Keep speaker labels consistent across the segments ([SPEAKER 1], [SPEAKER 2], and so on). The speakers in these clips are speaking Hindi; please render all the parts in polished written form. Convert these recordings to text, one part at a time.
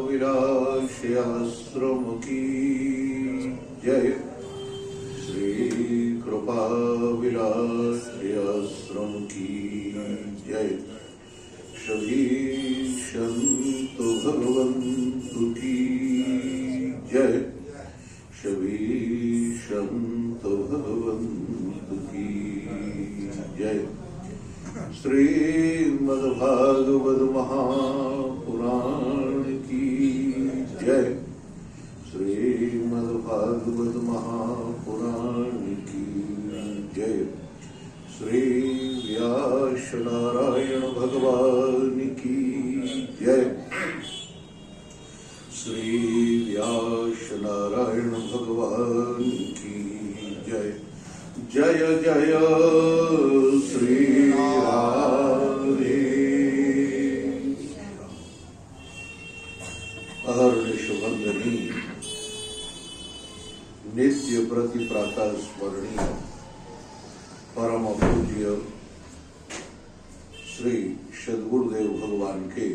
[SPEAKER 1] विलाश्याश्रम की जय। श्री कृपा विलाश्याश्रम की जय। सभी संत भगवंतु की जय। सभी संत भगवंतु की जय। श्रीमद्भागवत महापुराण की जय। श्रीमद्भागवत महापुराण की जय। श्री व्यास नारायण भगवान की जय। श्री व्यास नारायण भगवान की जय। जय जय श्री राधे। अहर्निशवंदनी नित्य प्रति प्रातः स्मरणीय परम पूज्य श्री सद्गुरुदेव भगवान के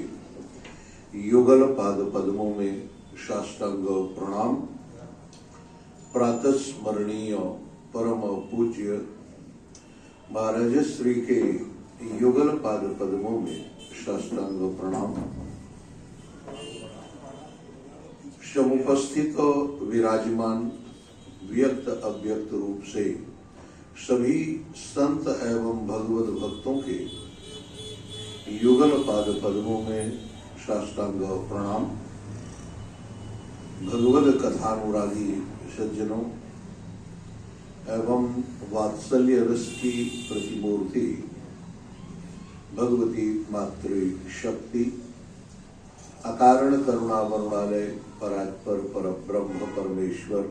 [SPEAKER 1] युगल पाद पद्मों में साष्टांग प्रणाम। प्रातः स्मरणीय परम पूज्य महाराज श्री के युगल पाद पद्मों में साष्टांग प्रणाम। समुपस्थित विराजमान व्यक्त अव्यक्त रूप से सभी संत एवं भगवत भक्तों के युगल पाद पद्मों में साष्टांग प्रणाम। भगवत कथानुरागी सज्जनों एवं वात्सल्य रस की प्रतिमूर्ति भगवती मातृ शक्ति अकारण करुणा वरुणालय परात्पर पर ब्रह्म परमेश्वर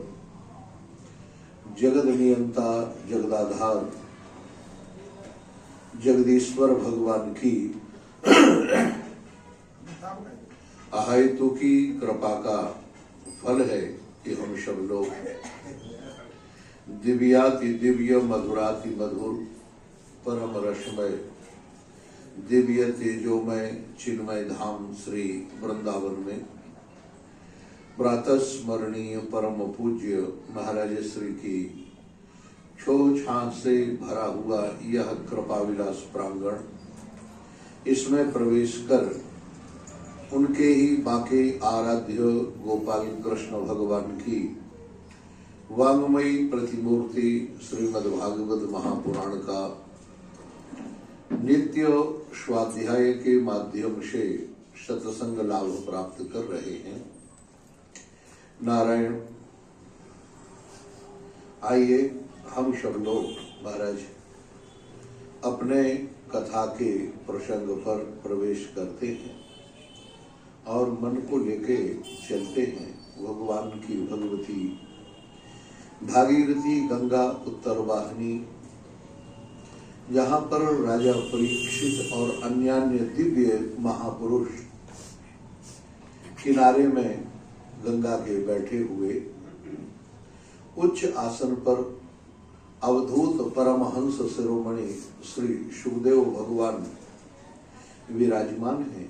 [SPEAKER 1] जगद नियंता जगदाधार जगदीश्वर भगवान की अहेतु की कृपा का फल है कि हम सब लोग दिव्याति दिव्य मधुराति मधुर परम रसमय दिव्य तेजोमय चिन्मय धाम श्री वृंदावन में प्रातः स्मरणीय परम पूज्य महाराज श्री की छो छां से भरा हुआ यह कृपा विलास प्रांगण, इसमें प्रवेश कर उनके ही बाके आराध्य गोपाल कृष्ण भगवान की वांगमयी प्रतिमूर्ति श्रीमद्भागवत महापुराण का नित्य स्वाध्याय के माध्यम से सत्संग लाभ प्राप्त कर रहे हैं। नारायण, आइए हम सब लोग महाराज अपने कथा के प्रसंग पर प्रवेश करते हैं और मन को लेके चलते हैं भगवान की भगवती भागीरथी गंगा उत्तर वाहिनी, जहां पर राजा परीक्षित और अन्यान्य दिव्य महापुरुष किनारे में गंगा के बैठे हुए उच्च आसन पर अवधूत परमहंस शिरोमणि श्री सुखदेव भगवान विराजमान हैं।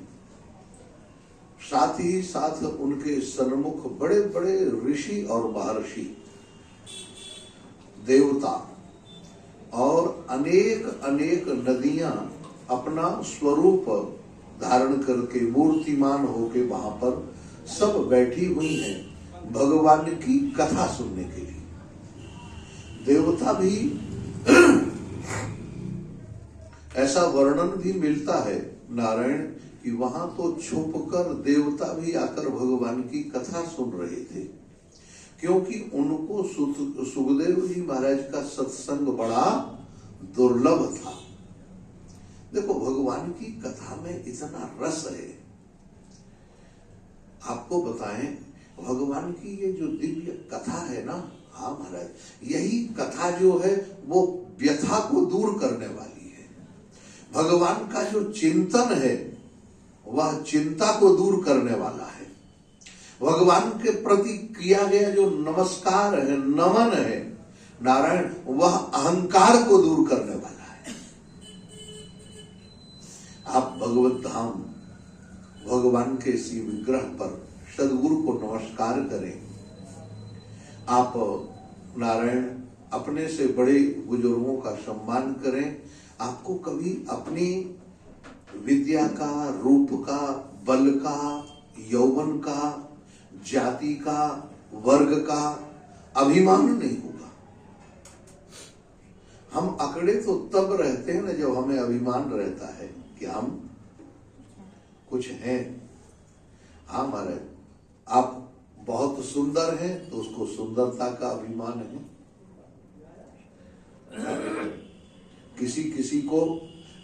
[SPEAKER 1] साथ ही साथ उनके सन्मुख बड़े बड़े ऋषि और महर्षि देवता और अनेक अनेक नदियां अपना स्वरूप धारण करके मूर्तिमान होके वहां पर सब बैठी हुई हैं भगवान की कथा सुनने के लिए। देवता भी ऐसा वर्णन भी मिलता है नारायण कि वहां तो छुपकर देवता भी आकर भगवान की कथा सुन रहे थे, क्योंकि उनको सुखदेव जी महाराज का सत्संग बड़ा दुर्लभ था। देखो, भगवान की कथा में इतना रस है। आपको बताएं, भगवान की ये जो दिव्य कथा है ना, हाँ महाराज, यही कथा जो है वो व्यथा को दूर करने वाली है। भगवान का जो चिंतन है वह चिंता को दूर करने वाला है। भगवान के प्रति किया गया जो नमस्कार है, नमन है नारायण, वह अहंकार को दूर करने वाला है। आप भगवत धाम भगवान के इसी विग्रह पर सदगुरु को नमस्कार करें। आप नारायण अपने से बड़े बुजुर्गों का सम्मान करें। आपको कभी अपनी विद्या का, रूप का, बल का, यौवन का, जाति का, वर्ग का अभिमान नहीं होगा। हम अकड़े तो तब रहते हैं ना जब हमें अभिमान रहता है कि हम कुछ हैं। हाँ महाराज, आप बहुत सुंदर हैं तो उसको सुंदरता का अभिमान है। किसी किसी को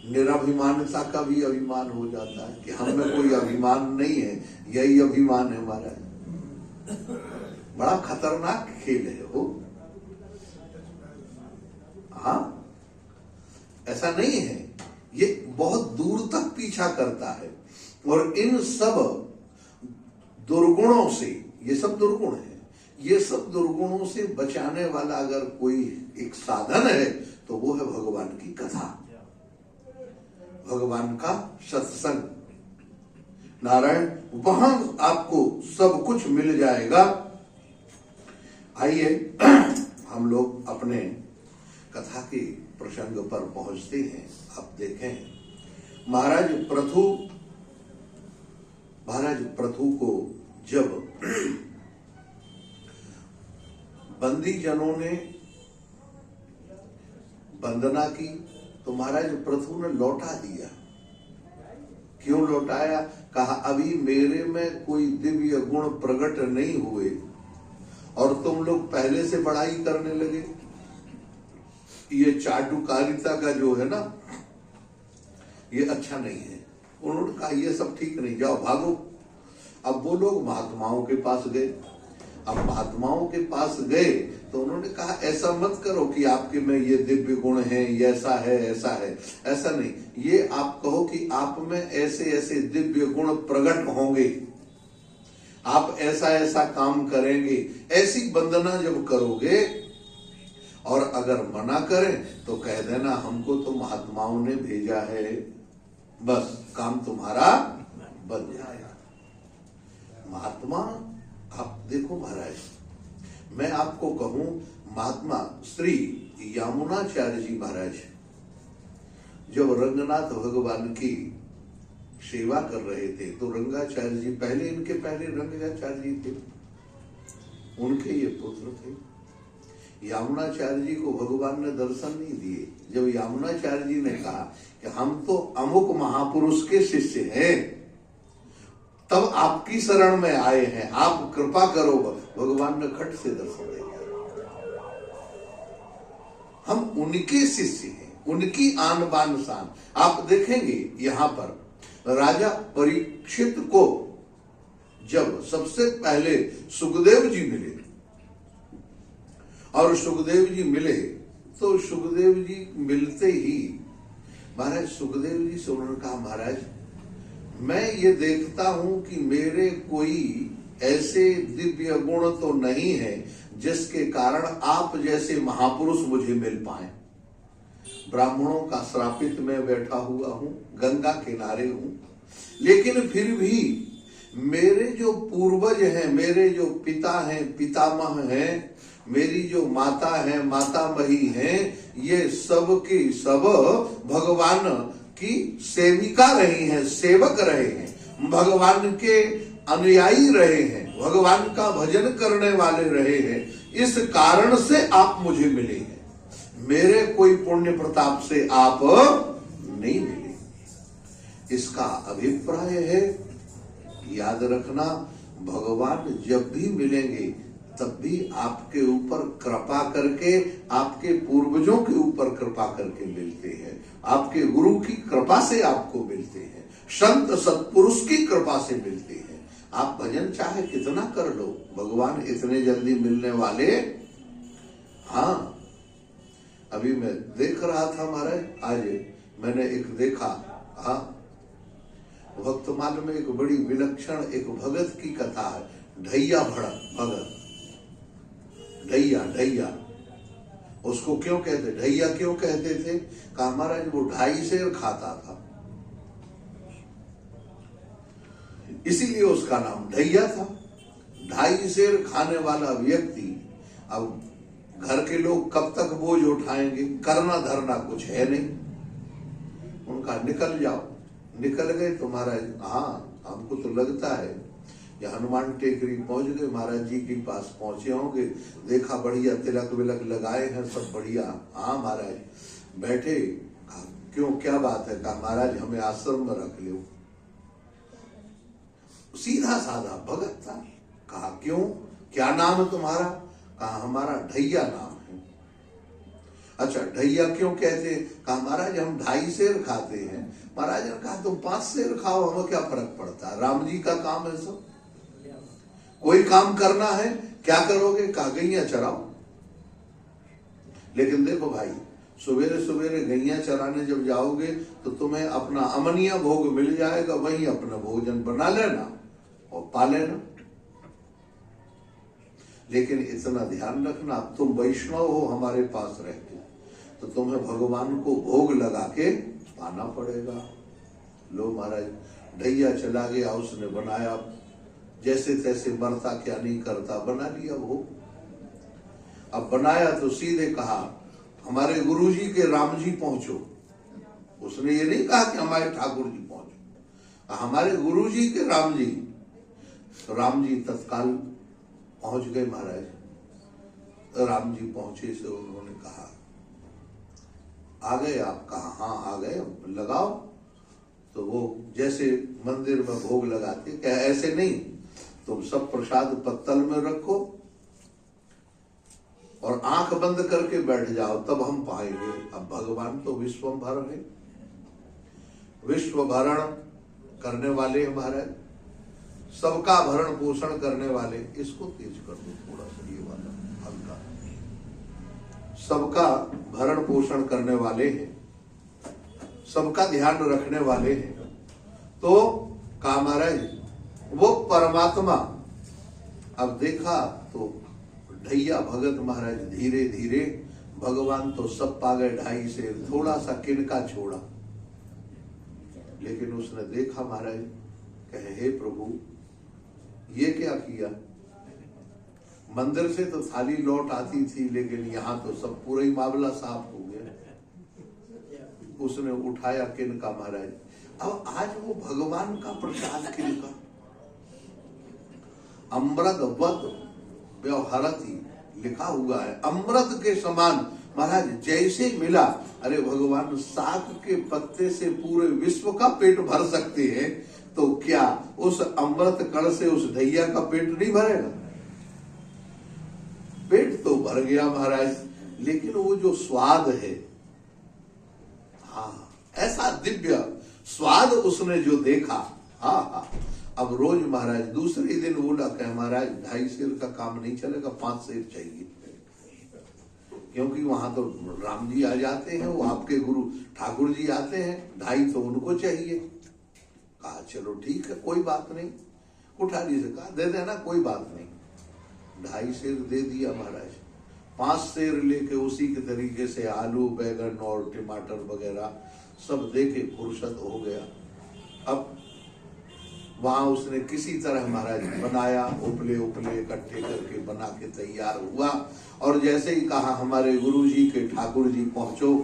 [SPEAKER 1] निराभिमानता का भी अभिमान हो जाता है कि हम में कोई अभिमान नहीं है, यही अभिमान है हमारा। बड़ा खतरनाक खेल है वो। हाँ, ऐसा नहीं है, ये बहुत दूर तक पीछा करता है। और इन सब दुर्गुणों से, ये सब दुर्गुण है, ये सब दुर्गुणों से बचाने वाला अगर कोई एक साधन है तो वो है भगवान की कथा, भगवान का सत्संग। नारायण, वहां आपको सब कुछ मिल जाएगा। आइए हम लोग अपने कथा के प्रसंग पर पहुंचते हैं। आप देखें, महाराज प्रथु को जब बंदी जनों ने वंदना की तो महाराज प्रथु ने लौटा दिया। क्यों लौटाया? कहा अभी मेरे में कोई दिव्य गुण प्रकट नहीं हुए और तुम लोग पहले से बड़ाई करने लगे। ये चाटुकारिता का जो है ना, ये अच्छा नहीं है। उन्होंने कहा ये सब ठीक नहीं, जाओ भागो। अब वो लोग महात्माओं के पास गए। अब महात्माओं के पास गए तो उन्होंने कहा ऐसा मत करो कि आपके में ये दिव्य गुण है, ये ऐसा है, ऐसा है। ऐसा नहीं, ये आप कहो कि आप में ऐसे ऐसे दिव्य गुण प्रकट होंगे, आप ऐसा ऐसा काम करेंगे। ऐसी वंदना जब करोगे और अगर मना करें तो कह देना हमको तो महात्माओं ने भेजा है, बस काम तुम्हारा बन जाएगा। महात्मा, आप देखो महाराज, मैं आपको कहूं, महात्मा श्री यामुनाचार्य जी महाराज जब रंगनाथ भगवान की सेवा कर रहे थे तो रंगाचार्य जी पहले, इनके पहले रंगाचार्य जी थे, उनके ये पुत्र थे। यामुनाचार्य जी को भगवान ने दर्शन नहीं दिए। जब यामुनाचार्य जी ने कहा कि हम तो अमुक महापुरुष के शिष्य हैं, तब आपकी शरण में आए हैं, आप कृपा करो, भगवान ने खट से दर्शन दिया। हम उनके शिष्य हैं, उनकी आन बान शान। आप देखेंगे यहां पर राजा परीक्षित को जब सबसे पहले सुखदेव जी मिले और सुखदेव जी मिले तो सुखदेव जी मिलते ही महाराज सुखदेव जी से उन्होंने कहा महाराज मैं ये देखता हूं कि मेरे कोई ऐसे दिव्य गुण तो नहीं है जिसके कारण आप जैसे महापुरुष मुझे मिल पाए। ब्राह्मणों का श्रापित में बैठा हुआ हूं, गंगा किनारे हूं, लेकिन फिर भी मेरे जो पूर्वज हैं, मेरे जो पिता हैं, पितामह हैं, मेरी जो माता है, मातामही हैं, ये सब की सब भगवान की सेविका रही हैं, सेवक रहे हैं, भगवान के अनुयायी रहे हैं, भगवान का भजन करने वाले रहे हैं। इस कारण से आप मुझे मिले हैं, मेरे कोई पुण्य प्रताप से आप नहीं मिले। इसका अभिप्राय है, याद रखना, भगवान जब भी मिलेंगे तब भी आपके ऊपर कृपा करके, आपके पूर्वजों के ऊपर कृपा करके मिलते हैं, आपके गुरु की कृपा से आपको मिलते हैं, संत सत्पुरुष की कृपा से मिलते हैं। आप भजन चाहे कितना कर लो, भगवान इतने जल्दी मिलने वाले। हाँ, अभी मैं देख रहा था महाराज, आज मैंने एक देखा, हाँ, भक्तमाल में एक बड़ी विलक्षण एक भगत की कथा है, ढैया भगत। ढैया उसको क्यों कहते, ढैया क्यों कहते थे? कहा महाराज वो 2.5 सेर खाता था। इसीलिए उसका नाम ढैया था। 2.5 सेर खाने वाला व्यक्ति, अब घर के लोग कब तक बोझ उठाएंगे, करना धरना कुछ है नहीं। उनका निकल जाओ, निकल गए तो महाराज, हाँ हमको तो लगता है ये हनुमान टेकरी पहुंच गए, महाराज जी के पास पहुंचे होंगे, देखा बढ़िया तिलक विलक लगाए हैं सब बढ़िया। हाँ महाराज बैठे, कहा क्यों क्या बात है, कहा महाराज हमें आश्रम में रख लो। सीधा साधा भगत था। कहा क्यों, क्या नाम है तुम्हारा, कहा हमारा ढैया नाम है। अच्छा ढैया क्यों कहते, कहा महाराज हम 2.5 सेर खाते हैं। महाराज ने कहा तुम 5 सेर खाओ, हमें क्या फर्क पड़ता है, राम जी का काम है सब, कोई काम करना है क्या करोगे, कहा गैया चराओ। लेकिन देखो भाई, सवेरे सवेरे गैया चराने जब जाओगे तो तुम्हें अपना अमनिया भोग मिल जाएगा, वहीं अपना भोजन बना लेना और पा लेना। लेकिन इतना ध्यान रखना, तुम वैष्णव हो हमारे पास रहते तो तुम्हें भगवान को भोग लगा के पाना पड़ेगा। लो महाराज ढैया चला गया, उसने बनाया, जैसे तैसे मरता क्या नहीं करता बना लिया वो। अब बनाया तो सीधे कहा हमारे गुरुजी के राम जी पहुंचो। उसने ये नहीं कहा कि हमारे ठाकुर जी पहुंचो, हमारे गुरुजी के राम जी। तो राम जी तत्काल पहुंच गए महाराज। राम जी पहुंचे से उन्होंने कहा आ गए आप, कहा हाँ आ गए, लगाओ। तो वो जैसे मंदिर में भोग लगाते, क्या ऐसे नहीं, तुम सब प्रसाद पत्तल में रखो और आंख बंद करके बैठ जाओ, तब हम पाएंगे। अब भगवान तो विश्वभर है, विश्व भरण करने वाले महाराज, सबका भरण पोषण करने वाले। इसको तेज कर दो थोड़ा सा, ये वाला हल्का। सबका भरण पोषण करने वाले हैं, सबका ध्यान रखने वाले हैं। तो कहा महाराज वो परमात्मा। अब देखा तो ढैया भगत महाराज धीरे धीरे, भगवान तो सब पा गए 2.5 सेर, थोड़ा सा किनका छोड़ा। लेकिन उसने देखा महाराज, कहे हे प्रभु ये क्या किया, मंदिर से तो थाली लौट आती थी, लेकिन यहाँ तो सब पूरा ही मामला साफ हो गया। उसने उठाया किनका महाराज। अब आज वो भगवान का प्रसाद किनका, अमृतवत व्यवहारती लिखा हुआ है, अमृत के समान महाराज जैसे मिला। अरे भगवान साग के पत्ते से पूरे विश्व का पेट भर सकते हैं, तो क्या उस अमृत कण से उस ढैया का पेट नहीं भरेगा। पेट तो भर गया महाराज, लेकिन वो जो स्वाद है, हाँ ऐसा दिव्य स्वाद उसने जो देखा, हाँ हाँ। अब रोज महाराज दूसरे दिन बोला कि महाराज 2.5 सेर का काम नहीं चलेगा, 5 सेर चाहिए, क्योंकि वहां तो राम जी आ जाते हैं, वो आपके गुरु ठाकुर जी आते हैं, 2.5 तो उनको चाहिए। कहा चलो ठीक है कोई बात नहीं, कुठारी से कहा दे देना कोई बात नहीं। 2.5 सेर दे दिया महाराज। 5 सेर लेके उसी के तरीके से आलू बैगन और टमाटर वगैरह सब दे के फुर्सत हो गया। अब वहां उसने किसी तरह महाराज बनाया, उपले उपले इकट्ठे करके बना के तैयार हुआ। और जैसे ही कहा हमारे गुरु जी के ठाकुर जी पहुंचो,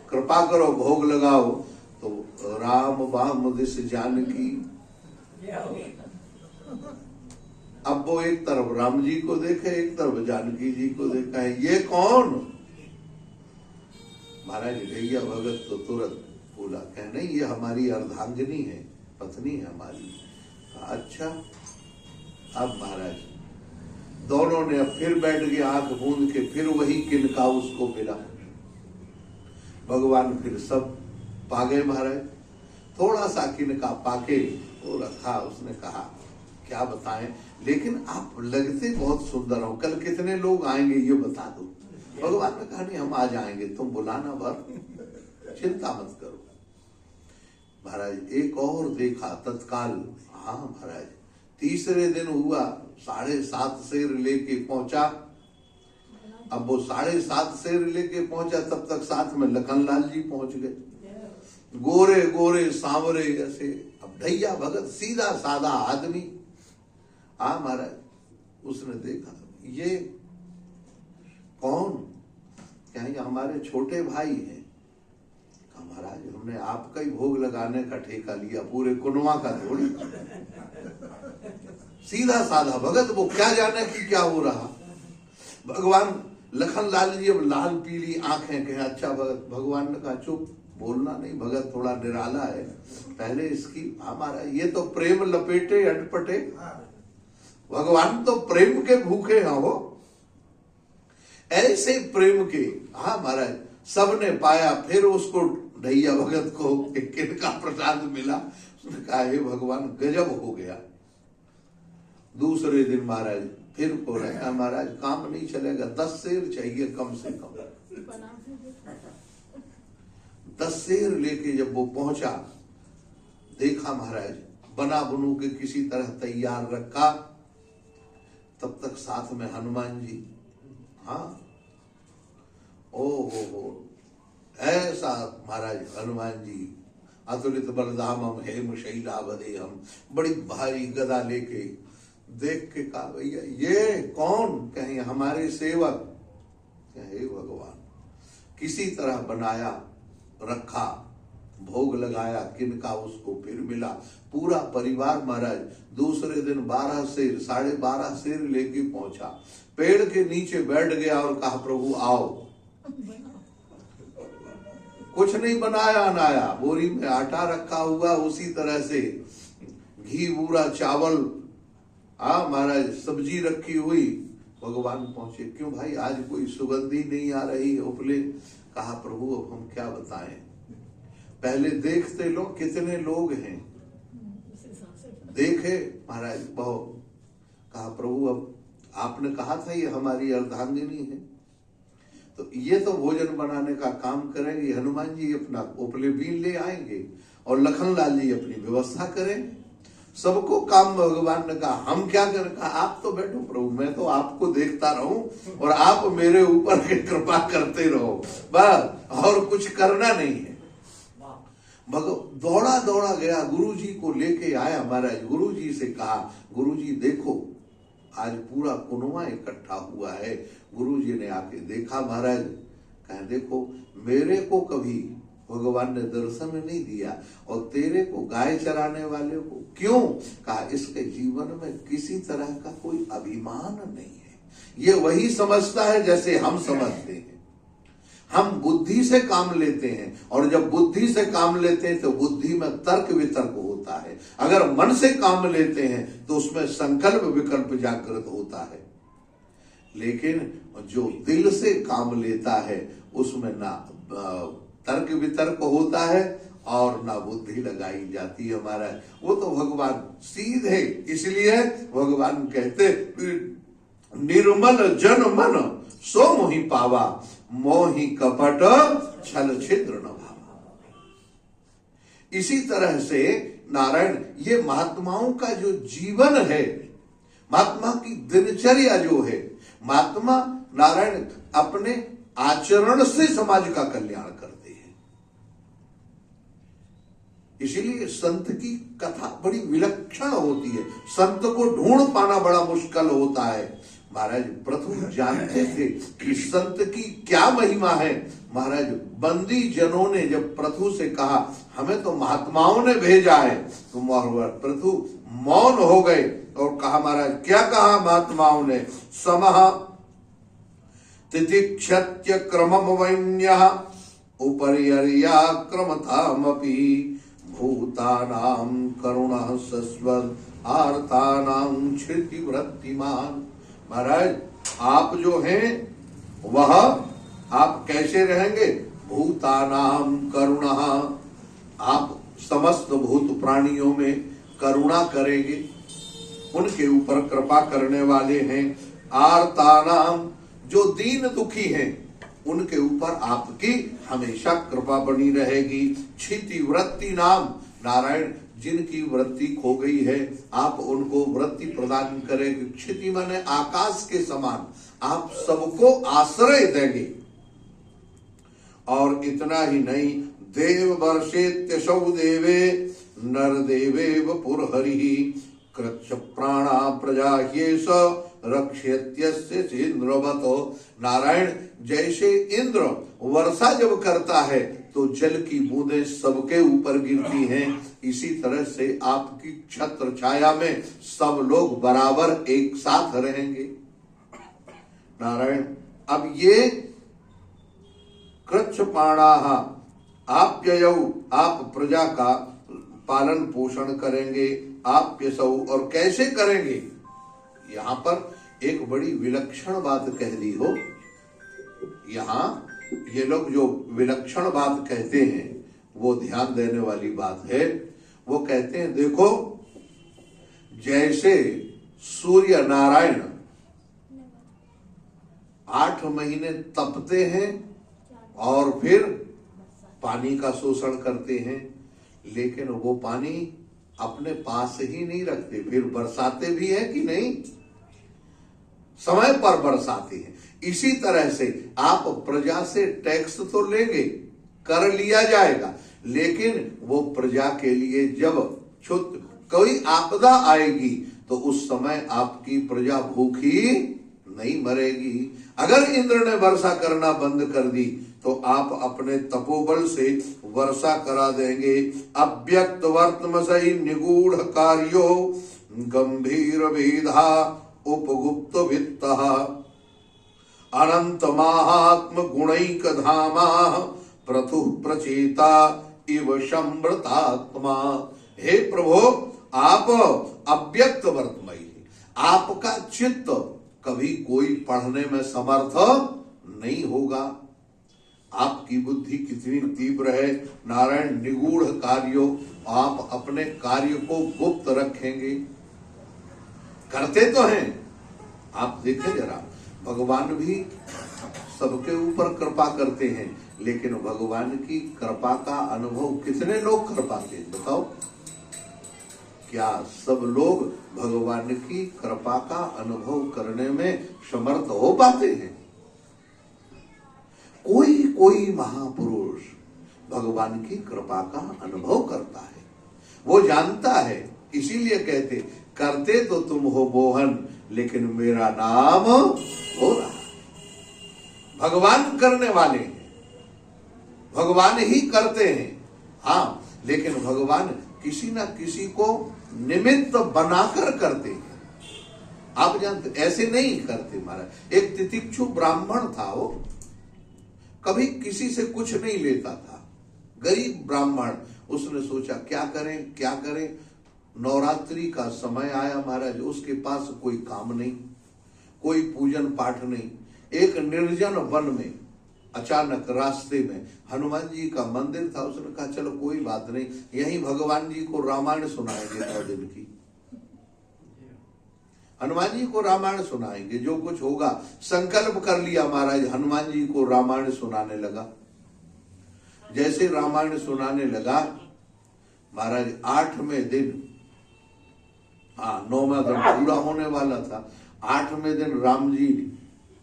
[SPEAKER 1] कृपा करो भोग लगाओ, तो राम बाम दिस जानकी। अब वो एक तरफ राम जी को देखे, एक तरफ जानकी जी को देखा है, ये कौन। महाराज ढैया भगत तो तुरंत बोला, कह नहीं ये हमारी अर्धांगिनी है, पत्नी है हमारी। अच्छा। अब महाराज दोनों ने अब फिर बैठ गए, आंख मूंद के फिर वही किनका उसको मिला। भगवान फिर सब पा गए महाराज। थोड़ा सा किनका पाके वो रखा। उसने कहा क्या बताएं, लेकिन आप लगते बहुत सुंदर हो, कल कितने लोग आएंगे ये बता दो। भगवान ने कहा नहीं हम आ जाएंगे, तुम बुलाना भर, चिंता मत करो। महाराज एक और देखा तत्काल, हाँ महाराज तीसरे दिन हुआ, 7.5 सेर लेके पहुंचा। अब वो 7.5 सेर लेके पहुंचा, तब तक साथ में लखनलाल जी पहुंच गए, गोरे गोरे सांवरे जैसे। अब ढैया भगत सीधा साधा आदमी। महाराज उसने देखा ये कौन, क्या ये हमारे छोटे भाई हैं। महाराज हमने आपका ही भोग लगाने का ठेका लिया, पूरे कुनवा का थोड़ी। सीधा साधा भगत, वो क्या जाने कि क्या हो रहा। भगवान लखन लाल जी अब लाल पीली आंखें कहे अच्छा भगत। भगवान ने कहा चुप, बोलना नहीं, भगत थोड़ा निराला है, पहले इसकी हमारा ये तो प्रेम लपेटे अटपटे। भगवान तो प्रेम के भूखे हैं वो, ऐसे प्रेम के। महाराज सबने पाया, फिर उसको ढैया भगत को किनका प्रसाद मिला। उसने कहा हे भगवान गजब हो गया। दूसरे दिन महाराज फिर हो रहा है, महाराज काम नहीं चलेगा, 10 शेर चाहिए कम से कम। 10 शेर लेके जब वो पहुंचा, देखा महाराज बना बनू के किसी तरह तैयार रखा। तब तक साथ में हनुमान जी, हाँ ओ हो ऐसा महाराज हनुमान जी अतुलित बलधामम हेम शैलावदे, हम बड़ी भारी गदा लेके। देख के कहा भैया ये कौन, कहीं हमारे सेवक। हे भगवान किसी तरह बनाया रखा, भोग लगाया, किनका उसको फिर मिला। पूरा परिवार महाराज दूसरे दिन 12 शेर 12.5 शेर लेके पहुंचा, पेड़ के नीचे बैठ गया और कहा प्रभु आओ। कुछ नहीं बनाया अनाया, बोरी में आटा रखा हुआ, उसी तरह से घी बूरा चावल, महाराज सब्जी रखी हुई। भगवान पहुंचे, क्यों भाई आज कोई सुगंधी नहीं आ रही उपले। कहा प्रभु अब हम क्या बताएं, पहले देखते लो कितने लोग हैं। देखे महाराज बहुत। कहा प्रभु अब आपने कहा था ये हमारी अर्धांगिनी है, तो ये तो भोजन बनाने का काम करेंगे। हनुमान जी अपना उपले बीन ले आएंगे और लखन लाल जी अपनी व्यवस्था करेंगे। सबको काम भगवान ने कहा हम क्या करें। कहा आप तो बैठो प्रभु, मैं तो आपको देखता रहूं और आप मेरे ऊपर के कृपा करते रहो, बस और कुछ करना नहीं है। दौड़ा दौड़ा गया, गुरु जी को लेके आया। महाराज गुरु जी से कहा गुरु जी देखो आज पूरा कुनवा इकट्ठा हुआ है। गुरु जी ने आके देखा, महाराज कहे देखो मेरे को कभी भगवान ने दर्शन नहीं दिया और तेरे को गाय चराने वाले को क्यों। कहा इसके जीवन में किसी तरह का कोई अभिमान नहीं है, ये वही समझता है जैसे हम समझते हैं। हम बुद्धि से काम लेते हैं और जब बुद्धि से काम लेते हैं तो बुद्धि में तर्क वितर्क होता है। अगर मन से काम लेते हैं तो उसमें संकल्प विकल्प जागृत होता है। लेकिन जो दिल से काम लेता है उसमें ना तर्क वितर्क होता है और ना बुद्धि लगाई जाती है। हमारा वो तो भगवान सीधे, इसलिए भगवान कहते निर्मल जन मन सो मोहि पावा, मोहि कपट छल छिद्र न भावा। इसी तरह से नारायण ये महात्माओं का जो जीवन है, महात्मा की दिनचर्या जो है, महात्मा नारायण अपने आचरण से समाज का कल्याण करते हैं। इसीलिए संत की कथा बड़ी विलक्षण होती है। संत को ढूंढ पाना बड़ा मुश्किल होता है। महाराज प्रथु जानते थे कि संत की क्या महिमा है। महाराज बंदी जनों ने जब प्रथु से कहा हमें तो महात्माओं ने भेजा है, तो प्रथु मौन हो गए और कहा महाराज क्या कहा महात्माओं ने। समः तितिक्षत्य क्रमम वैन्यः उपरियर्याक्रमतामपि भूतानां करुणः सस्वद आर्तानां क्षिति वृत्तिमान। महाराज आप जो हैं वह आप कैसे रहेंगे। भूतानां करुणः, आप समस्त भूत प्राणियों में करुणा करेंगे, उनके ऊपर कृपा करने वाले हैं। आर्तानां, जो दीन दुखी हैं उनके ऊपर आपकी हमेशा कृपा बनी रहेगी। क्षिति वृत्ति नाम, नारायण जिनकी वृत्ति खो गई है आप उनको वृत्ति प्रदान करेंगे। क्षिति माने आकाश के समान आप सबको आश्रय देंगे। और इतना ही नहीं, देव वर्षेत्यसौ देवे नरदेवेव पुरहरिः कृच्छ प्राणा प्रजा ह्येष रक्षयत्यस्य चेन्द्रवतो। नारायण, जैसे इंद्र वर्षा जब करता है तो जल की बूंदें सबके ऊपर गिरती हैं, इसी तरह से आपकी छत्र छाया में सब लोग बराबर एक साथ रहेंगे। नारायण, अब ये कृच्छ प्राणाः आप्ययौ, आप प्रजा का पालन पोषण करेंगे, आप्यसौ, और कैसे करेंगे। यहां पर एक बड़ी विलक्षण बात कह दी हो। यहां ये लोग जो विलक्षण बात कहते हैं वो ध्यान देने वाली बात है। वो कहते हैं, देखो जैसे सूर्य नारायण 8 महीने तपते हैं और फिर पानी का शोषण करते हैं, लेकिन वो पानी अपने पास ही नहीं रखते, फिर बरसाते भी है कि नहीं, समय पर बरसाते हैं। इसी तरह से आप प्रजा से टैक्स तो लेंगे, कर लिया जाएगा, लेकिन वो प्रजा के लिए जब कोई आपदा आएगी तो उस समय आपकी प्रजा भूखी नहीं मरेगी। अगर इंद्र ने वर्षा करना बंद कर दी तो आप अपने तपोबल से वर्षा करा देंगे। अव्यक्त वर्तमसई निगूढ़ कार्यो गंभीर वेधा उपगुप्त वित्त अनंत महात्म गुणैक धामा प्रथु प्रचेता इव समृतात्मा। हे प्रभु, आप अव्यक्त वर्तमयी, आपका चित्त कभी कोई पढ़ने में समर्थ नहीं होगा। आपकी बुद्धि कितनी तीव्र है नारायण। निगूढ़ कार्यों, आप अपने कार्य को गुप्त रखेंगे। करते तो हैं, आप देखें जरा, भगवान भी सबके ऊपर कृपा करते हैं, लेकिन भगवान की कृपा का अनुभव कितने लोग कर पाते हैं बताओ। क्या सब लोग भगवान की कृपा का अनुभव करने में समर्थ हो पाते हैं? कोई कोई महापुरुष भगवान की कृपा का अनुभव करता है, वो जानता है, इसीलिए कहते करते तो तुम हो मोहन, लेकिन मेरा नाम हो रहा है। भगवान करने वाले हैं, भगवान ही करते हैं, हाँ, लेकिन भगवान किसी ना किसी को निमित्त बनाकर करते हैं। आप जानते, ऐसे नहीं करते महाराज। एक तितिक्षु ब्राह्मण था, वो कभी किसी से कुछ नहीं लेता था, गरीब ब्राह्मण। उसने सोचा क्या करें क्या करें। नवरात्रि का समय आया महाराज, उसके पास कोई काम नहीं, कोई पूजन पाठ नहीं। एक निर्जन वन में अचानक रास्ते में हनुमान जी का मंदिर था। उसने कहा चलो कोई बात नहीं, यहीं भगवान जी को रामायण सुनाएंगे 9 दिन की। हनुमान जी को रामायण सुनाएंगे, जो कुछ होगा। संकल्प कर लिया महाराज, हनुमान जी को रामायण सुनाने लगा। जैसे रामायण सुनाने लगा महाराज, 8वें दिन, हाँ 9वां दिन पूरा होने वाला था, 8वें दिन राम जी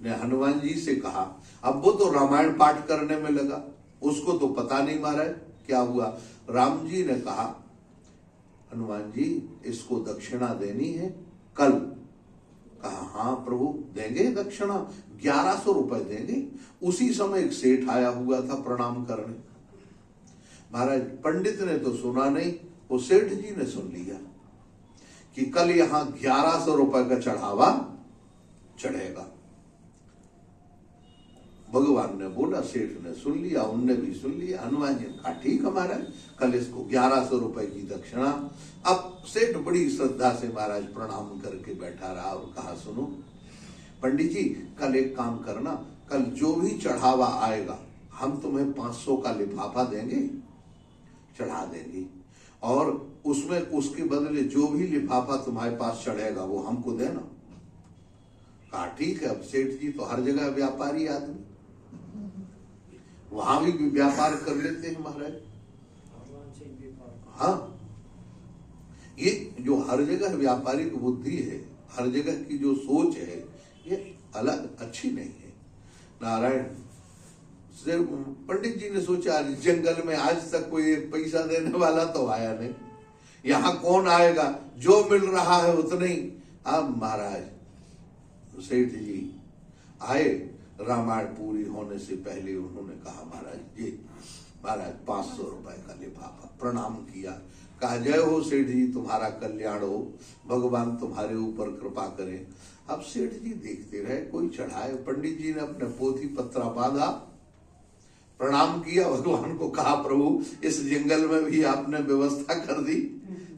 [SPEAKER 1] ने हनुमान जी से कहा। अब वो तो रामायण पाठ करने में लगा, उसको तो पता नहीं महाराज क्या हुआ। राम जी ने कहा, हनुमान जी इसको दक्षिणा देनी है कल। कहा हाँ प्रभु देंगे दक्षिणा, 1100 रुपए देंगे। उसी समय एक सेठ आया हुआ था प्रणाम करने। महाराज पंडित ने तो सुना नहीं, वो सेठ जी ने सुन लिया कि कल यहां 1100 रुपए का चढ़ावा चढ़ेगा। भगवान ने बोला, सेठ ने सुन लिया, उनने भी सुन लिया। हनुमान जी ने कहा ठीक है महाराज, कल इसको 1100 रुपए की दक्षिणा। अब सेठ बड़ी श्रद्धा से महाराज प्रणाम करके बैठा रहा और कहा सुनो पंडित जी, कल एक काम करना, कल जो भी चढ़ावा आएगा हम तुम्हें 500 का लिफाफा देंगे, चढ़ा देंगे, और उसमें उसके बदले जो भी लिफाफा तुम्हारे पास चढ़ेगा वो हमको देना। कहा ठीक है। अब सेठ जी तो हर जगह व्यापारी आदमी, वहां भी व्यापार कर लेते हैं महाराज। हाँ, ये जो हर जगह व्यापारिक बुद्धि है, हर जगह की जो सोच है, ये अलग अच्छी नहीं है नारायण। पंडित जी ने सोचा जंगल में आज तक कोई पैसा देने वाला तो आया नहीं, यहां कौन आएगा, जो मिल रहा है उतना ही। अब महाराज सेठ जी आए, रामायण पूरी होने से पहले उन्होंने कहा महाराज जी, महाराज 500 रुपए का लिफाफा, प्रणाम किया, कहा जय हो सेठ जी, तुम्हारा कल्याण हो, भगवान तुम्हारे ऊपर कृपा करें। अब सेठ जी देखते रहे, कोई चढ़ाए। पंडित जी ने अपने पोथी पत्रा बांधा, प्रणाम किया, भगवान को कहा प्रभु इस जंगल में भी आपने व्यवस्था कर दी,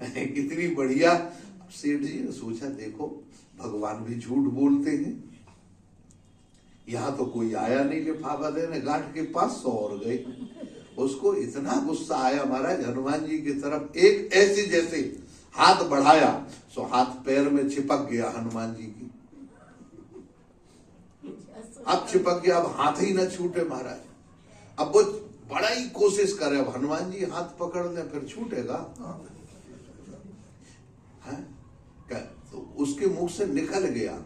[SPEAKER 1] कितनी बढ़िया। सेठ जी ने सोचा देखो भगवान भी झूठ बोलते हैं, यहां तो कोई आया नहीं लिफाफा देने, गांठ के 500 और गए। उसको इतना गुस्सा आया महाराज हनुमान जी की तरफ, एक ऐसे जैसे हाथ बढ़ाया सो हाथ पैर में चिपक गया हनुमान जी की। अब चिपक गया, अब हाथ ही न छूटे महाराज। अब वो बड़ा ही कोशिश करे, अब हनुमान जी हाथ पकड़ ले फिर छूटेगा है? तो उसके मुंह से निकल गया,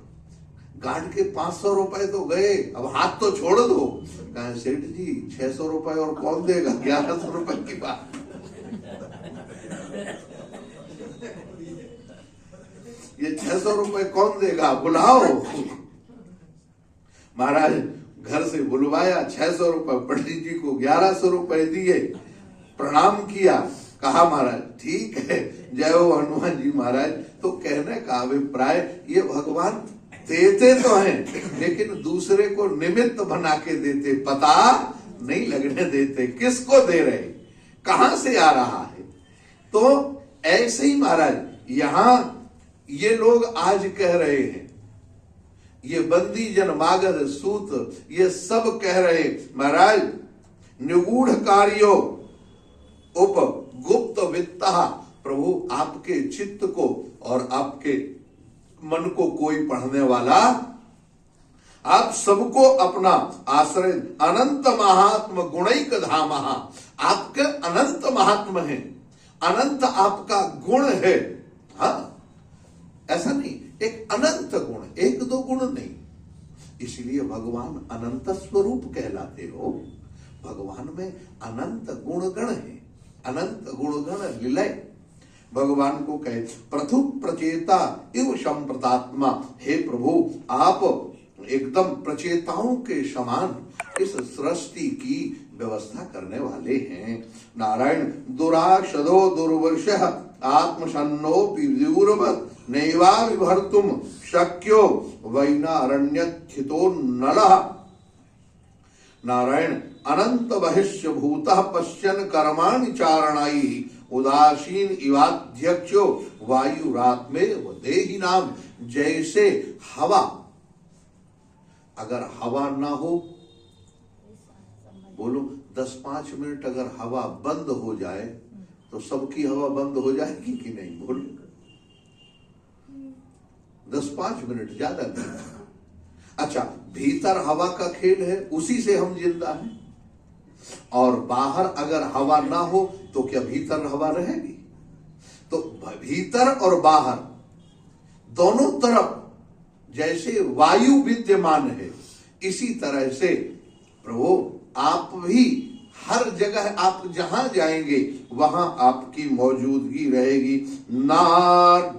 [SPEAKER 1] गांठ के 500 रुपए तो गए, अब हाथ तो छोड़ दो। कहा सेठ जी 600 रुपए और कौन देगा, 1100 रुपए की बात। ये 600 रुपए कौन देगा, बुलाओ। महाराज घर से बुलवाया, 600 रुपए पंडित जी को 1100 रुपए दिए, प्रणाम किया, कहा महाराज ठीक है, जय हो हनुमान जी महाराज। तो कहने का अभिप्राय ये भगवान देते तो हैं लेकिन दूसरे को निमित्त बना के देते, पता नहीं लगने देते किसको दे रहे, कहां से आ रहा है। तो ऐसे ही महाराज यहां ये लोग आज कह रहे हैं, ये बंदी जन मागध सूत ये सब कह रहे महाराज निगूढ़ कार्यो उप गुप्त वित्ता, प्रभु आपके चित्त को और आपके मन को कोई पढ़ने वाला, आप सबको अपना आश्रय, अनंत महात्म गुणैक धाम, आपके अनंत महात्म है, अनंत आपका गुण है। हाँ ऐसा नहीं, एक अनंत गुण, एक दो गुण नहीं, इसलिए भगवान अनंत स्वरूप कहलाते हो। भगवान में अनंत गुणगण है, अनंत गुणगण लीलय। भगवान को कहे प्रथु प्रचेता इव संप्रतात्मा, हे प्रभु आप एकदम प्रचेताओं के समान इस सृष्टि की व्यवस्था करने वाले हैं। नारायण दुराशदो दुर्वश आत्मसन्नोपि विदुरवत् नैवा विभर्तुम शक्यो वैनारण्यस्थितो नलः। नारायण अनंत बहिष्य भूतः पश्यन् कर्माणि चारणाई उदासीन इवाध्यक्षो वायुरात्मे देहि नाम। जैसे हवा, अगर हवा ना हो, बोलो 10-5 मिनट अगर हवा बंद हो जाए तो सबकी हवा बंद हो जाएगी कि नहीं, बोलो 10-5 मिनट ज्यादा नहीं। अच्छा भीतर हवा का खेल है, उसी से हम जिंदा हैं, और बाहर अगर हवा ना हो तो क्या भीतर हवा रहेगी। तो भीतर और बाहर दोनों तरफ जैसे वायु विद्यमान है, इसी तरह से प्रभु आप भी हर जगह, आप जहां जाएंगे वहां आपकी मौजूदगी रहेगी। ना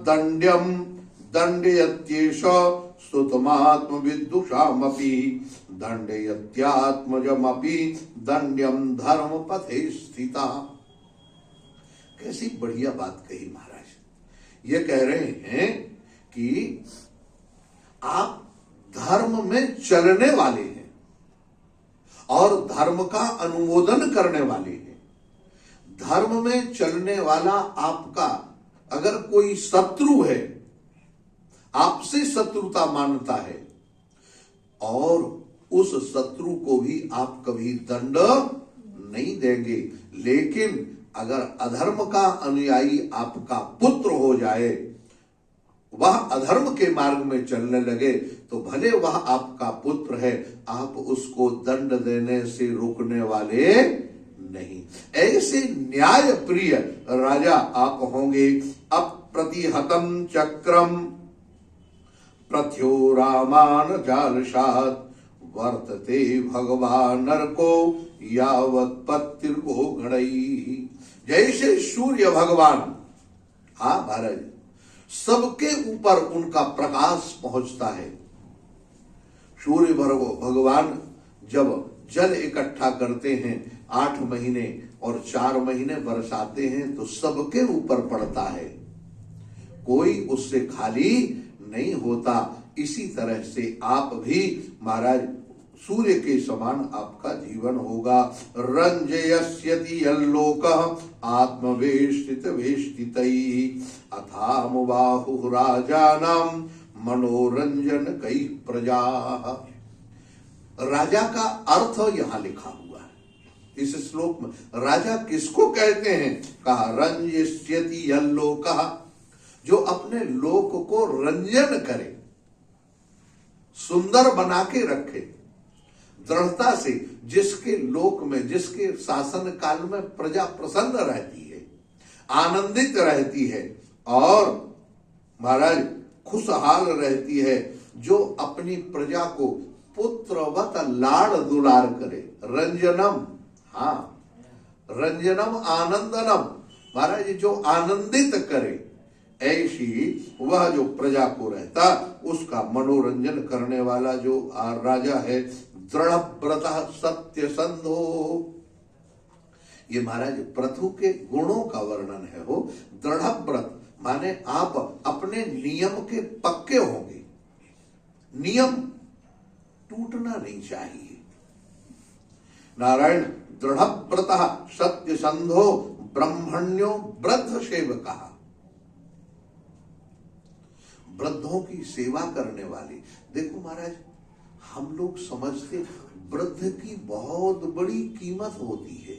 [SPEAKER 1] दंड्यम दंडयत्येष स्तुतमात्म विदुषामपि दंडयत्यात्मजमपि दंड्यम धर्म पथे स्थिता। कैसी बढ़िया बात कही महाराज। ये कह रहे हैं कि आप धर्म में चलने वाले हैं और धर्म का अनुमोदन करने वाले हैं। धर्म में चलने वाला आपका अगर कोई शत्रु है, आपसे शत्रुता मानता है, और उस शत्रु को भी आप कभी दंड नहीं देंगे, लेकिन अगर अधर्म का अनुयायी आपका पुत्र हो जाए, वह अधर्म के मार्ग में चलने लगे, तो भले वह आपका पुत्र है, आप उसको दंड देने से रोकने वाले नहीं। ऐसे न्याय प्रिय राजा आप होंगे। अप्रतिहतम चक्रम प्रथ्यो रामान जालशात वर्तते भगवान नरको यावत पत्तिर्गो गणई। जैसे सूर्य भगवान हाँ महाराज, सबके ऊपर उनका प्रकाश पहुंचता है। सूर्य भगवान जब जल इकट्ठा करते हैं 8 महीने और 4 महीने बरसाते हैं तो सबके ऊपर पड़ता है, कोई उससे खाली नहीं होता। इसी तरह से आप भी महाराज सूर्य के समान आपका जीवन होगा। रंजयस्यति यल्लोकः आत्मवेष्टित वेष्टितैः अथाम बाहुः राजानां मनोरंजन कई प्रजा। राजा का अर्थ यहां लिखा हुआ है इस श्लोक में। राजा किसको कहते हैं? कहा रंजयस्यति यल्लोकः, जो अपने लोक को रंजन करे, सुंदर बना के रखे, दृढ़ता से, जिसके लोक में, जिसके शासन काल में प्रजा प्रसन्न रहती है, आनंदित रहती है और महाराज खुशहाल रहती है, जो अपनी प्रजा को पुत्रवत लाड़ दुलार करे। रंजनम, हाँ रंजनम आनंदनम, महाराज जो आनंदित करे, ऐसी वह जो प्रजा को रहता उसका मनोरंजन करने वाला जो राजा है। दृढ़ व्रत सत्य संधो, ये महाराज पृथु के गुणों का वर्णन है। हो दृढ़ व्रत माने आप अपने नियम के पक्के होंगे, नियम टूटना नहीं चाहिए। नारायण दृढ़ व्रत सत्य संधो ब्रह्मण्यो वृद्ध सेवका, वृद्धों की सेवा करने वाले। देखो महाराज, हम लोग समझते वृद्ध की बहुत बड़ी कीमत होती है।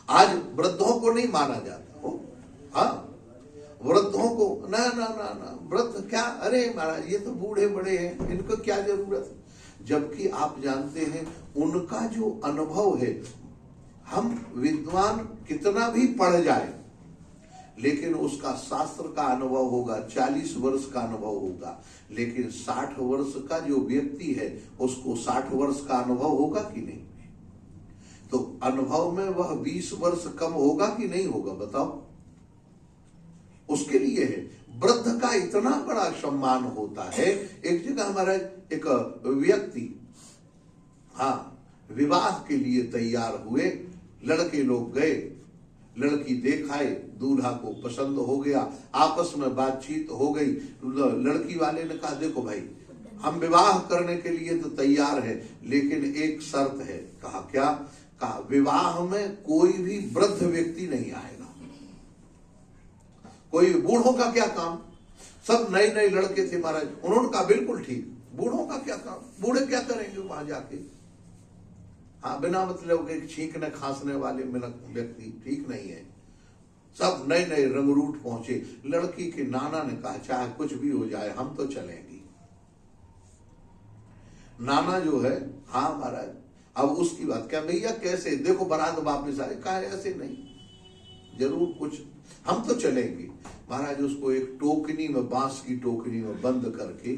[SPEAKER 1] आज वृद्धों को नहीं माना जाता हो, हाँ वृद्धों को ना ना ना ना, वृद्ध क्या, अरे महाराज ये तो बूढ़े बड़े हैं, इनको क्या जरूरत। जबकि आप जानते हैं उनका जो अनुभव है, हम विद्वान कितना भी पढ़ जाए लेकिन उसका शास्त्र का अनुभव होगा, 40 वर्ष का अनुभव होगा, लेकिन 60 वर्ष का जो व्यक्ति है उसको 60 वर्ष का अनुभव होगा कि नहीं? तो अनुभव में वह 20 वर्ष कम होगा कि नहीं होगा, बताओ। उसके लिए है वृद्ध का इतना बड़ा सम्मान होता है। एक जगह हमारा एक व्यक्ति विवाह के लिए तैयार हुए, लड़के लोग गए, लड़की देखाए, दूल्हा को पसंद हो गया, आपस में बातचीत हो गई। लड़की वाले ने कहा देखो भाई हम विवाह करने के लिए तो तैयार है लेकिन एक शर्त है। कहा क्या? कहा विवाह में कोई भी वृद्ध व्यक्ति नहीं आएगा। कोई बूढ़ों का क्या काम, सब नए नए लड़के थे महाराज, उन्होंने कहा बिल्कुल ठीक, बूढ़ों का क्या काम, बूढ़े क्या करेंगे वहां जाके, हाँ बिना मतलब के छींकने खांसने वाले व्यक्ति ठीक नहीं है। सब नए नए रंगरूट पहुंचे। लड़की के नाना ने कहा चाहे कुछ भी हो जाए हम तो चलेंगी। नाना जो है, हाँ महाराज, अब उसकी बात क्या भैया कैसे, देखो बारात वापिस आए, कहा ऐसे नहीं, जरूर कुछ, हम तो चलेंगे। महाराज उसको एक टोकनी में, बांस की टोकनी में बंद करके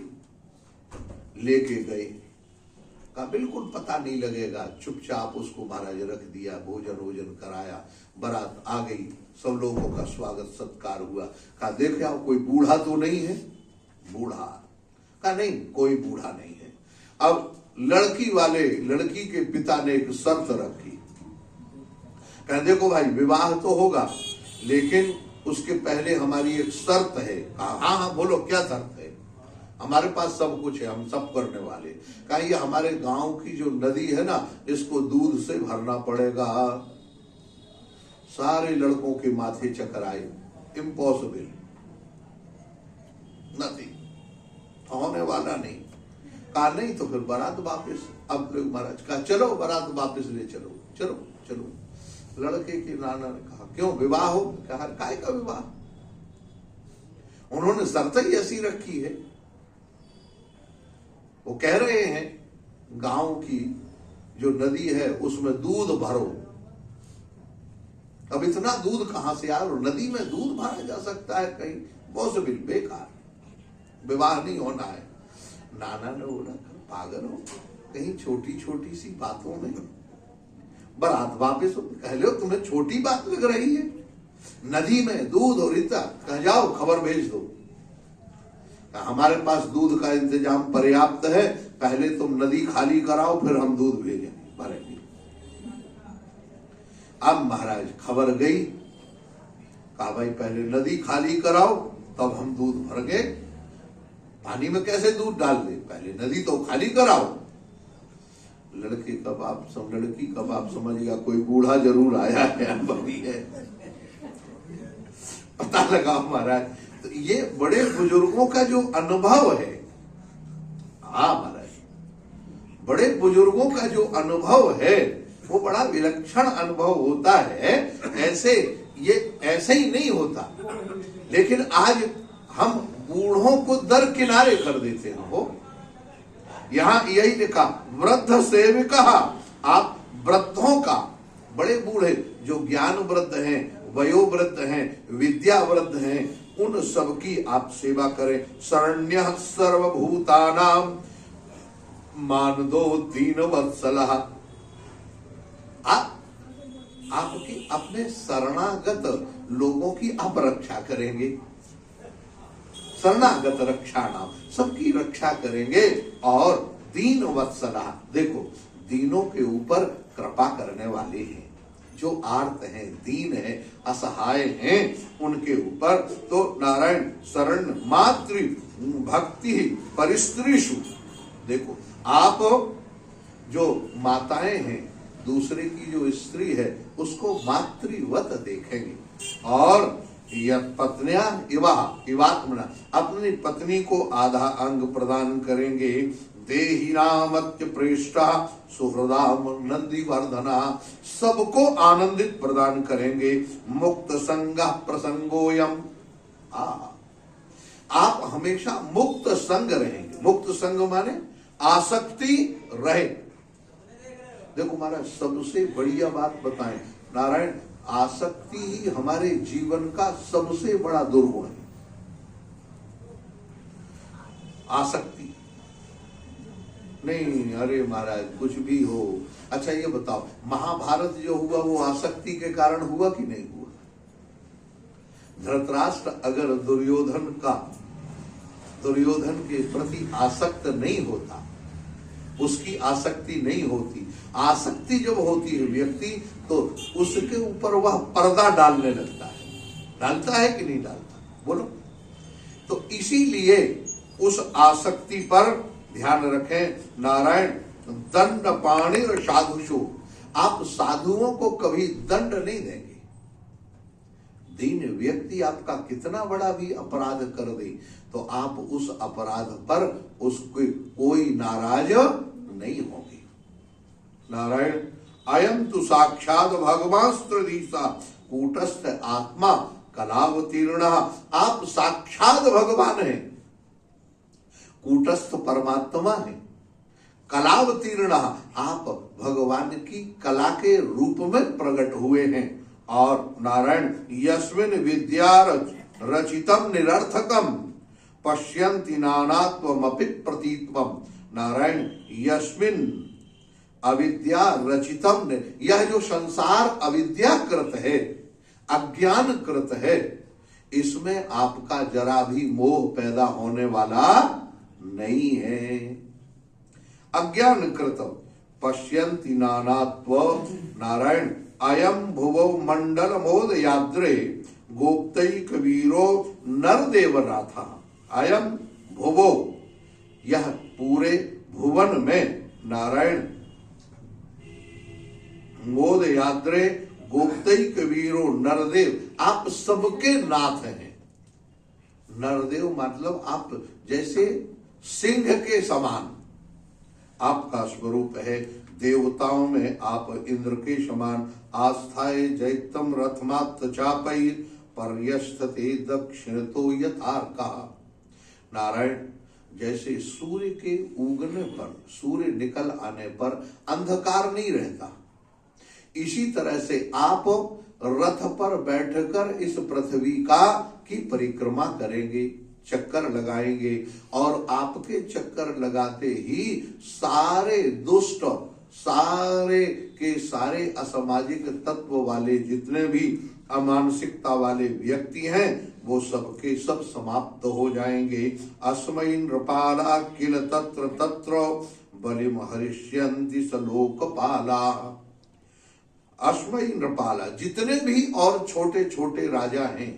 [SPEAKER 1] लेके गए। का बिल्कुल पता नहीं लगेगा, चुपचाप उसको महाराज रख दिया, भोजन वोजन कराया, बारात आ गई, सब लोगों का स्वागत सत्कार हुआ। कहा देख आओ कोई बूढ़ा तो नहीं है? बूढ़ा? कहा नहीं कोई बूढ़ा नहीं है। अब लड़की वाले, लड़की के पिता ने एक शर्त रखी, कहा देखो भाई विवाह तो होगा लेकिन उसके पहले हमारी एक शर्त है। कहा हाँ हाँ बोलो क्या शर्त है? हमारे पास सब कुछ है, हम सब करने वाले। कहा ये हमारे गांव की जो नदी है ना, इसको दूध से भरना पड़ेगा। सारे लड़कों के माथे चकराए, इम्पॉसिबल, नथिंग, होने वाला नहीं। कहा नहीं तो फिर बारात वापिस। अब लोग महाराज कहा चलो बारात वापिस ले चलो, चलो चलो। लड़के के नाना ने कहा क्यों विवाह हो? कहा काय का विवाह, उन्होंने शर्त ही ऐसी रखी है। वो कह रहे हैं गांव की जो नदी है उसमें दूध भरो। अब इतना दूध कहां से आया, और नदी में दूध भरा जा सकता है कहीं? पॉसिबल, बेकार, विवाह नहीं होना है। नाना ने बोला पागल हो, कहीं छोटी छोटी सी बातों में बारात वापिस हो। कह लो तुम्हें छोटी बात लग रही है, नदी में दूध और इतना, कह जाओ खबर भेज दो, हमारे पास दूध का इंतजाम पर्याप्त है, पहले तुम नदी खाली कराओ फिर हम दूध भेजेंगे भरेंगे। अब महाराज खबर गई, कहा भाई पहले नदी खाली कराओ तब हम दूध भरेंगे, पानी में कैसे दूध डाल दे, पहले नदी तो खाली कराओ। लड़की का बाप समझ गया कोई बूढ़ा जरूर आया है, अनुभवी है, पता लगा महाराज। तो ये बड़े बुजुर्गों का जो अनुभव है, हाँ महाराज, बड़े बुजुर्गों का जो अनुभव है वो बड़ा विलक्षण अनुभव होता है। ये ऐसे ही नहीं होता, लेकिन आज हम बूढ़ों को दरकिनारे कर देते हैं। हो यहां यही लिखा, वृद्ध सेविका, आप वृद्धों का, बड़े बूढ़े जो ज्ञान वृद्ध हैं, वयोवृद्ध हैं, विद्या वृद्ध हैं, उन सबकी आप सेवा करें। शरण्य सर्वभूतानाम मान दो दीन वत्सलः, आपकी अपने शरणागत लोगों की आप रक्षा करेंगे, शरणागत रक्षा नाम, सबकी रक्षा करेंगे। और दीन वत्सलः, देखो दीनों के ऊपर कृपा करने वाले हैं, जो आर्त हैं, दीन है, असहाय हैं, उनके ऊपर तो नारायण शरण मातृ भक्ति परिस्त्रीषु, देखो आप जो माताएं हैं, दूसरे की जो स्त्री है उसको मातृवत देखेंगे। और पत्नियां इवात्मना, अपनी पत्नी को आधा अंग प्रदान करेंगे। देहि नामत्य प्रेष्ठा सुहृदाम नंदी वर्धना, सबको आनंदित प्रदान करेंगे। मुक्त संग प्रसंगोयम, आप हमेशा मुक्त संग रहेंगे। मुक्त संग माने आसक्ति रहे। देखो महाराज सबसे बढ़िया बात बताएं, नारायण आसक्ति ही हमारे जीवन का सबसे बड़ा दुर्गुण है। आसक्ति नहीं, अरे महाराज कुछ भी हो। अच्छा ये बताओ, महाभारत जो हुआ वो आसक्ति के कारण हुआ कि नहीं हुआ? धृतराष्ट्र अगर दुर्योधन के प्रति आसक्त नहीं होता, उसकी आसक्ति नहीं होती, आसक्ति जब होती है व्यक्ति तो उसके ऊपर वह पर्दा डालने लगता है। डालता है कि नहीं डालता, बोलो? तो इसीलिए उस आसक्ति पर ध्यान रखें। नारायण दंड पाणि साधुषु, आप साधुओं को कभी दंड नहीं देंगे। दीन व्यक्ति आपका कितना बड़ा भी अपराध कर दे तो आप उस अपराध पर उसके कोई नाराज नहीं होंगे। नारायण अयम तो साक्षात भगवास्त्रदीसा कूटस्थ आत्मा कलावतीर्ण, आप साक्षात भगवान हैं, कूटस्थ परमात्मा है, कलावतीर्ण, आप भगवान की कला के रूप में प्रकट हुए हैं। और नारायण यस्मिन् विद्या रचितम निरर्थकम पश्यन्ति नानात्वमपि प्रतीत्वम, नारायण यस्मिन् अविद्या रचितम, यह जो संसार अविद्याकृत है, अज्ञानकृत है, इसमें आपका जरा भी मोह पैदा होने वाला नहीं है। अज्ञानकृत पश्यन्ति नानात्व, नारायण अयम भुवो मंडल मोद याद्रे गोप्तैक वीरो नरदेव राथा। अयम भुवो, यह पूरे भुवन में नारायण मोद याद्रे गोप्तैक वीरो नरदेव, आप सबके नाथ हैं। नरदेव मतलब आप जैसे सिंह के समान आपका स्वरूप है। देवताओं में आप इंद्र के समान आस्थाए जैतम रथमात् चापै पर्यष्ठते दक्षिण तो यथार्का, नारायण जैसे सूर्य के उगने पर, सूर्य निकल आने पर अंधकार नहीं रहता, इसी तरह से आप रथ पर बैठकर इस पृथ्वी की परिक्रमा करेंगे, चक्कर लगाएंगे। और आपके चक्कर लगाते ही सारे दुष्ट, सारे के सारे असामाजिक तत्व वाले जितने भी अमानसिकता वाले व्यक्ति हैं वो सबके सब समाप्त हो जाएंगे। अस्मै नृपाला किल तत्र तत्र बलिम हरिष्यन्ति स लोकपाला। अस्मै नृपाला, जितने भी और छोटे छोटे राजा हैं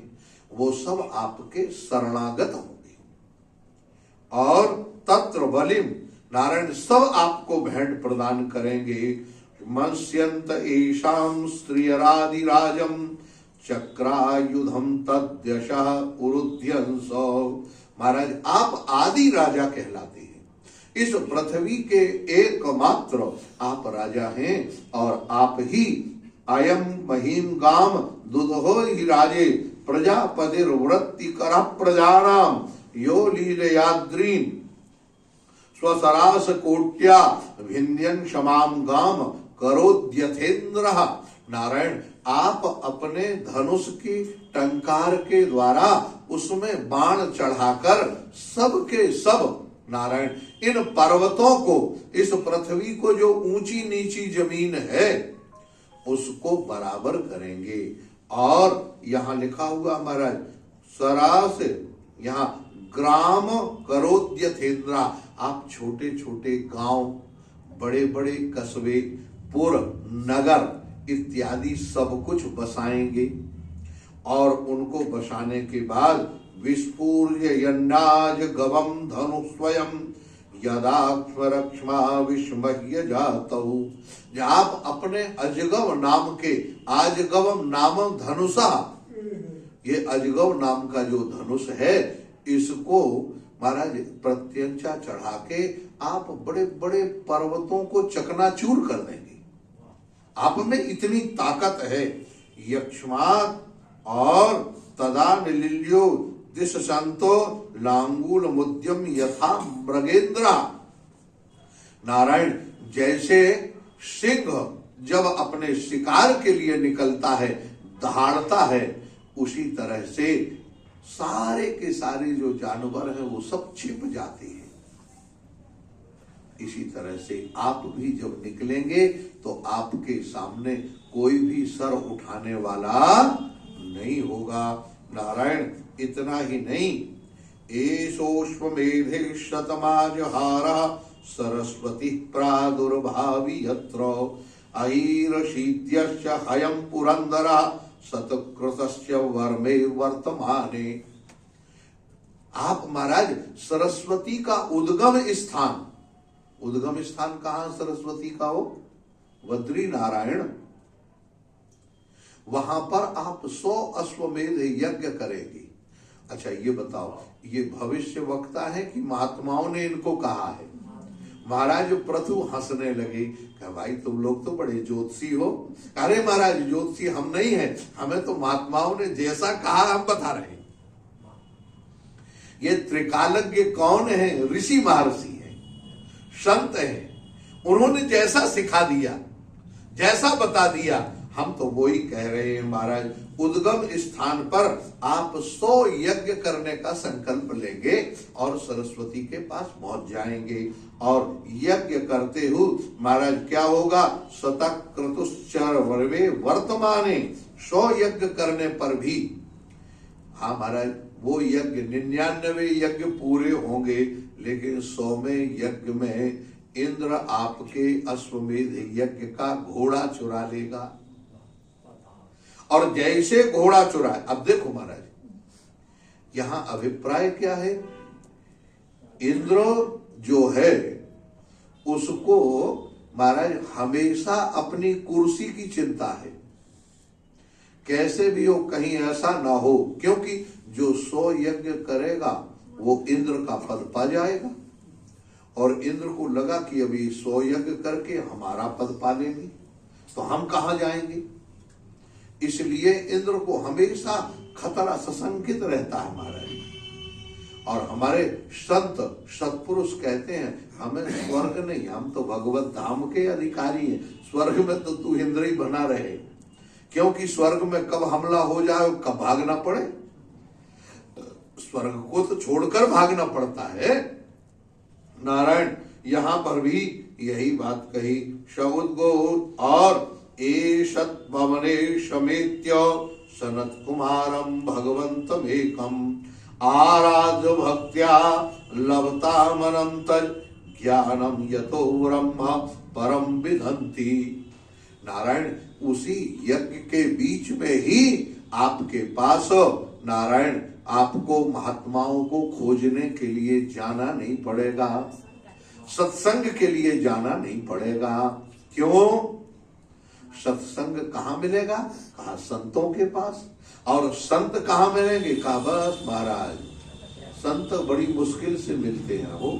[SPEAKER 1] वो सब आपके शरणागत होंगे। और तत्र बलिम, नारायण सब आपको भेंट प्रदान करेंगे। मंस्यन्त एषां स्त्रियरादिराजम चक्रायुधम तद्यशः उरुध्यंसो। महाराज आप आदि राजा कहलाते हैं, इस पृथ्वी के एकमात्र आप राजा हैं और आप ही अयम महीम गाम दुधो ही राजे प्रजापतिर वृत्ति कर प्रजानाम यो लीलयाद्रीन स्वसरास कोट्या भिन्यन क्षमाम गाम करोद्यथेन्द्र। नारायण आप अपने धनुष की टंकार के द्वारा उसमें बाण चढ़ाकर सबके सब नारायण इन पर्वतों को, इस पृथ्वी को जो ऊंची नीची जमीन है उसको बराबर करेंगे। और यहाँ लिखा हुआ महाराज सरास, यहाँ ग्राम करोद्यथेन्द्रा, आप छोटे छोटे गांव, बड़े बड़े कस्बे, पुर, नगर इत्यादि सब कुछ बसाएंगे। और उनको बसाने के बाद विस्फूर्य यन्नाज गवम धनु स्वयं यदाक्ष्मरक्ष्मा विस्मह्य जातौ। जब आप अपने अजगव नाम के, आजगवम नाम धनुषा, ये अजगव नाम का जो धनुष है इसको महाराज प्रत्यंचा चढ़ा के आप बड़े बड़े पर्वतों को चकनाचूर कर देंगे। आप में इतनी ताकत है। यक्ष्मात् और तदा निलिल्यो दिश संतो लांगूल मुद्यम यथा मृगेंद्रा। नारायण जैसे सिंह जब अपने शिकार के लिए निकलता है, दहाड़ता है, उसी तरह से सारे के सारे जो जानवर हैं वो सब छिप जाते हैं। इसी तरह से आप भी जब निकलेंगे तो आपके सामने कोई भी सर उठाने वाला नहीं होगा। नारायण इतना ही नहीं, एषोश्वमेधे शतमाजहारा सरस्वती प्रादुर्भावी यत्र अहिरशीत्यश्च हयं पुरंदरा सतकृतस्य वर्मे वर्तमाने। आप महाराज सरस्वती का उद्गम स्थान, उद्गम स्थान कहां सरस्वती का हो? बद्री नारायण। वहां पर आप 100 अश्वमेध यज्ञ करेंगे। अच्छा ये बताओ, ये भविष्य वक्ता है कि महात्माओं ने इनको कहा है? महाराज प्रथु हंसने लगे, कहा भाई तुम लोग तो बड़े ज्योतिषी हो। अरे महाराज ज्योतिषी हम नहीं है, हमें तो महात्माओं ने जैसा कहा हम बता रहे हैं। ये त्रिकालज्ञ कौन है? ऋषि महर्षि है, संत है। उन्होंने जैसा सिखा दिया, जैसा बता दिया, हम तो वही कह रहे हैं। महाराज उद्गम स्थान पर आप 100 यज्ञ करने का संकल्प लेंगे और सरस्वती के पास पहुंच जाएंगे। और यज्ञ करते हुए महाराज क्या होगा? शतक्रतुश्चर वर्वे वर्तमाने। 100 यज्ञ करने पर भी, हाँ महाराज वो यज्ञ 99 यज्ञ पूरे होंगे, लेकिन 100वें यज्ञ में इंद्र आपके अश्वमेध यज्ञ का घोड़ा चुरा लेगा। और जैसे घोड़ा चुराए, अब देखो महाराज यहां अभिप्राय क्या है? इंद्र जो है उसको महाराज हमेशा अपनी कुर्सी की चिंता है, कैसे भी हो कहीं ऐसा ना हो, क्योंकि जो 100 यज्ञ करेगा वो इंद्र का पद पा जाएगा। और इंद्र को लगा कि अभी 100 यज्ञ करके हमारा पद पा लेंगे तो हम कहां जाएंगे। इसलिए इंद्र को हमेशा खतरा सशंकित रहता है महाराज। और हमारे संत सत्पुरुष कहते हैं हमें स्वर्ग नहीं, हम तो भगवत धाम के अधिकारी हैं। स्वर्ग में तो तू इंद्र ही बना रहे, क्योंकि स्वर्ग में कब हमला हो जाए, कब भागना पड़े। स्वर्ग को तो छोड़कर भागना पड़ता है। नारायण यहां पर भी यही बात कही। शउद्गो और एषत् भवने शमेत्य सनत कुमारम भगवंतमेकम आराध्य भक्त्या लभतामनंतर ज्ञानम यतो ब्रह्म परम विदन्ति। नारायण उसी यज्ञ के बीच में ही आपके पास नारायण आपको महात्माओं को खोजने के लिए जाना नहीं पड़ेगा, सत्संग के लिए जाना नहीं पड़ेगा। क्यों? सत्संग कहाँ मिलेगा? कहा संतों के पास। और संत कहाँ मिलेंगे? कहा बस महाराज संत बड़ी मुश्किल से मिलते हैं। वो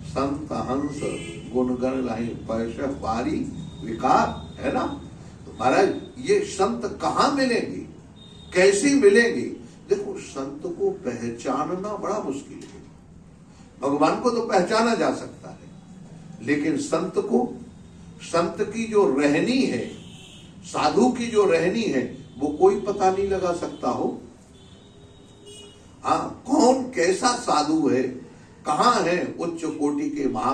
[SPEAKER 1] संत हंस गुणगण लाई पैसा पारी विकार, है ना? तो महाराज ये संत कहाँ मिलेंगे, कैसे मिलेंगे? देखो संत को पहचानना बड़ा मुश्किल है। भगवान को तो पहचाना जा सकता है, लेकिन संत को, संत की जो रहनी है, साधु की जो रहनी है, वो कोई पता नहीं लगा सकता हो। हाँ, कौन कैसा साधु है, कहाँ है उच्च कोटि के महा